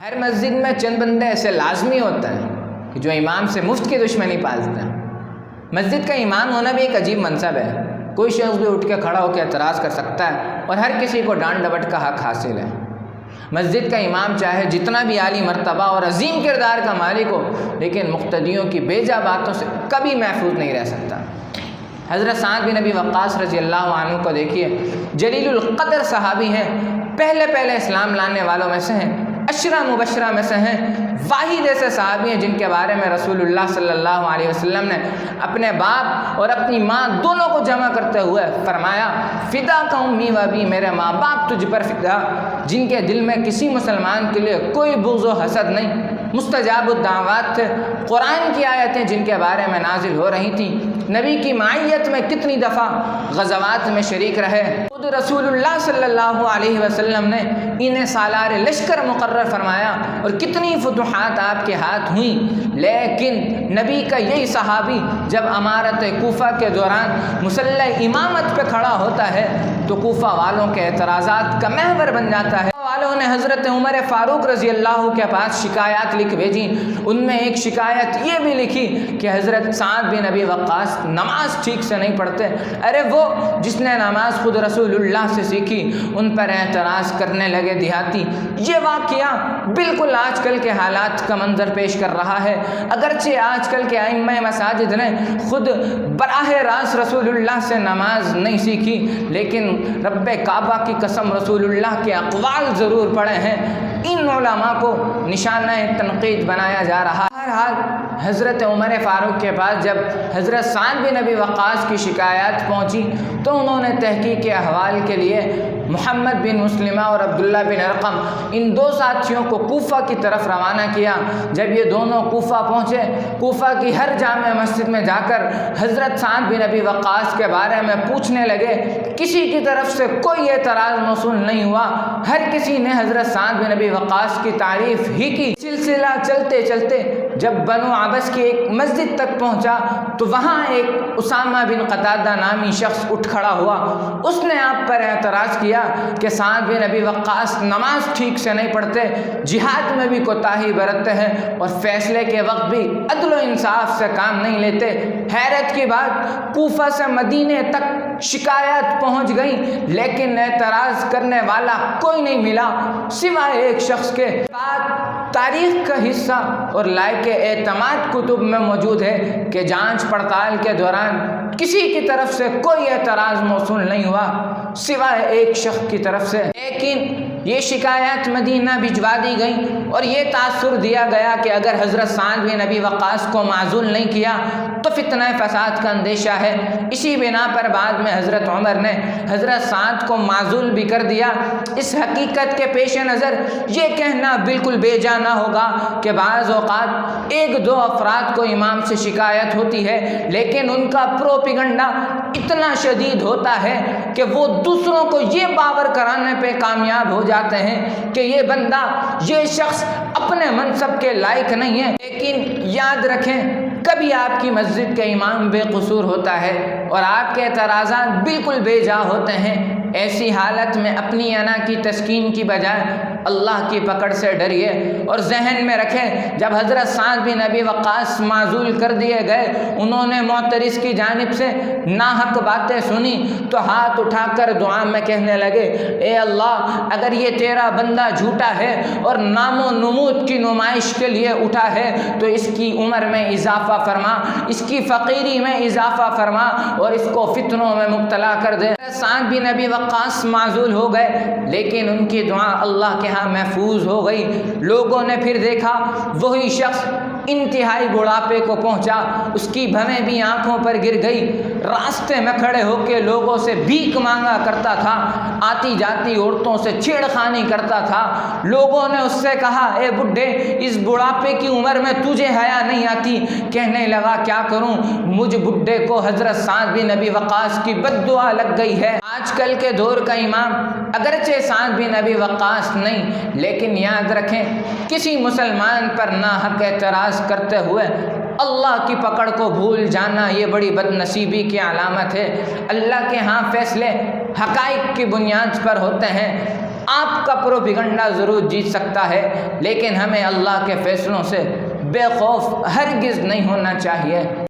ہر مسجد میں چند بندے ایسے لازمی ہوتا ہے کہ جو امام سے مفت کی دشمنی پالتے ہیں۔ مسجد کا امام ہونا بھی ایک عجیب منصب ہے۔ کوئی شخص بھی اٹھ کے کھڑا ہو کے اعتراض کر سکتا ہے اور ہر کسی کو ڈانٹ ڈپٹ کا حق حاصل ہے۔ مسجد کا امام چاہے جتنا بھی عالی مرتبہ اور عظیم کردار کا مالک ہو، لیکن مقتدیوں کی بیجا باتوں سے کبھی محفوظ نہیں رہ سکتا۔ حضرت سعد بن ابی وقاص رضی اللہ عنہ کو دیکھیے، جلیل القدر صحابی ہیں، پہلے اسلام لانے والوں میں سے ہیں، عشرہ مبشرہ میں سے ہیں، واحد ایسے صحابی ہیں جن کے بارے میں رسول اللہ صلی اللہ علیہ وسلم نے اپنے باپ اور اپنی ماں دونوں کو جمع کرتے ہوئے فرمایا، فدا کا امی و ابی، میرے ماں باپ تجھ پر فدا، جن کے دل میں کسی مسلمان کے لیے کوئی بغض و حسد نہیں، مستجاب الدعوات تھے، قرآن کی آیتیں جن کے بارے میں نازل ہو رہی تھیں، نبی کی معیت میں کتنی دفعہ غزوات میں شریک رہے، خود رسول اللہ صلی اللہ علیہ وسلم نے انہیں سالار لشکر مقرر فرمایا اور کتنی فتوحات آپ کے ہاتھ ہوئیں، لیکن نبی کا یہی صحابی جب امارت کوفہ کے دوران مسلح امامت پہ کھڑا ہوتا ہے تو کوفہ والوں کے اعتراضات کا محور بن جاتا ہے۔ والوں نے حضرت عمر فاروق رضی اللہ کے پاس شکایات لکھ بھیجی، ان میں ایک شکایت یہ بھی لکھی کہ حضرت سعد بن ابی وقاص نماز ٹھیک سے نہیں پڑھتے۔ ارے وہ جس نے نماز خود رسول اللہ سے سیکھی، ان پر اعتراض کرنے لگے دیہاتی۔ یہ واقعہ بالکل آج کل کے حالات کا منظر پیش کر رہا ہے۔ اگرچہ آج کل کے ائمہ مساجد نے خود براہ راست رسول اللہ سے نماز نہیں سیکھی، لیکن رب کعبہ کی قسم رسول اللہ کے اقوال ضرور پڑھے ہیں۔ ان علماء کو نشانہ تنقید بنایا جا رہا ہے۔ بہرحال حضرت عمر فاروق کے پاس جب حضرت سعد بن ابی وقاص کی شکایات پہنچی تو انہوں نے تحقیق کے احوال کے لیے محمد بن مسلمہ اور عبداللہ بن ارقم ان دو ساتھیوں کو کوفہ کی طرف روانہ کیا۔ جب یہ دونوں کوفہ پہنچے، کوفہ کی ہر جامع مسجد میں جا کر حضرت سعد بن ابی وقاص کے بارے میں پوچھنے لگے۔ کسی کی طرف سے کوئی اعتراض موصول نہیں ہوا، ہر کسی نے حضرت سعد بن ابی وقاص کی تعریف ہی کی۔ سلسلہ چلتے چلتے جب بنو عبس کی ایک مسجد تک پہنچا تو وہاں ایک اسامہ بن قتادہ نامی شخص اٹھ کھڑا ہوا۔ اس نے آپ پر اعتراض کیا کہ سعد بن ابی وقاص نماز ٹھیک سے نہیں پڑھتے، جہاد میں بھی کوتاہی برتتے ہیں اور فیصلے کے وقت بھی عدل و انصاف سے کام نہیں لیتے۔ حیرت کی بات، کوفہ سے مدینے تک شکایات پہنچ گئی، لیکن اعتراض کرنے والا کوئی نہیں ملا سوائے ایک شخص کے۔ بات تاریخ کا حصہ اور لائق اعتماد کتب میں موجود ہے کہ جانچ پڑتال کے دوران کسی کی طرف سے کوئی اعتراض موصول نہیں ہوا سوائے ایک شخص کی طرف سے۔ لیکن یہ شکایات مدینہ بھجوا دی گئیں اور یہ تاثر دیا گیا کہ اگر حضرت سعد بن ابی وقاص کو معزول نہیں کیا تو فتنہ فساد کا اندیشہ ہے۔ اسی بنا پر بعد میں حضرت عمر نے حضرت سعد کو معزول بھی کر دیا۔ اس حقیقت کے پیش نظر یہ کہنا بالکل بے جا نہ ہوگا کہ بعض اوقات ایک دو افراد کو امام سے شکایت ہوتی ہے، لیکن ان کا پروپیگنڈا اتنا شدید ہوتا ہے کہ وہ دوسروں کو یہ باور کرانے پہ کامیاب ہو جاتے ہیں کہ یہ بندہ، یہ شخص اپنے منصب کے لائق نہیں ہے۔ لیکن یاد رکھیں، کبھی آپ کی مسجد کا امام بے قصور ہوتا ہے اور آپ کے اعتراضات بالکل بے جا ہوتے ہیں۔ ایسی حالت میں اپنی انا کی تسکین کی بجائے اللہ کی پکڑ سے ڈریے اور ذہن میں رکھیں، جب حضرت سعد بن ابی وقاص معزول کر دیے گئے، انہوں نے معترض کی جانب سے ناحق باتیں سنی تو ہاتھ اٹھا کر دعا میں کہنے لگے، اے اللہ، اگر یہ تیرا بندہ جھوٹا ہے اور نام و نمود کی نمائش کے لیے اٹھا ہے تو اس کی عمر میں اضافہ فرما، اس کی فقیری میں اضافہ فرما اور اس کو فتنوں میں مبتلا کر دے۔ سعد بن ابی وقاص معزول ہو گئے، لیکن ان کی دعا اللہ کے ہاں محفوظ ہو گئی۔ لوگوں نے پھر دیکھا وہی شخص انتہائی بڑھاپے کو پہنچا، اس کی بھویں بھی آنکھوں پر گر گئی، راستے میں کھڑے ہو کے لوگوں سے بھیک مانگا کرتا تھا، آتی جاتی عورتوں سے چھیڑخانی کرتا تھا۔ لوگوں نے اس سے کہا، اے بڈھے، اس بڑھاپے کی عمر میں تجھے حیا نہیں آتی؟ کہنے لگا، کیا کروں، مجھ بڈھے کو حضرت سعد بن ابی وقاص کی بد دعا لگ گئی ہے۔ آج کل کے دور کا امام اگرچہ سعد بن ابی وقاص نہیں، لیکن یاد رکھیں، کسی مسلمان پر ناحق اعتراض کرتے ہوئے اللہ کی پکڑ کو بھول جانا یہ بڑی بدنصیبی کی علامت ہے۔ اللہ کے ہاں فیصلے حقائق کی بنیاد پر ہوتے ہیں۔ آپ کا پروپیگنڈا ضرور جیت سکتا ہے، لیکن ہمیں اللہ کے فیصلوں سے بے خوف ہرگز نہیں ہونا چاہیے۔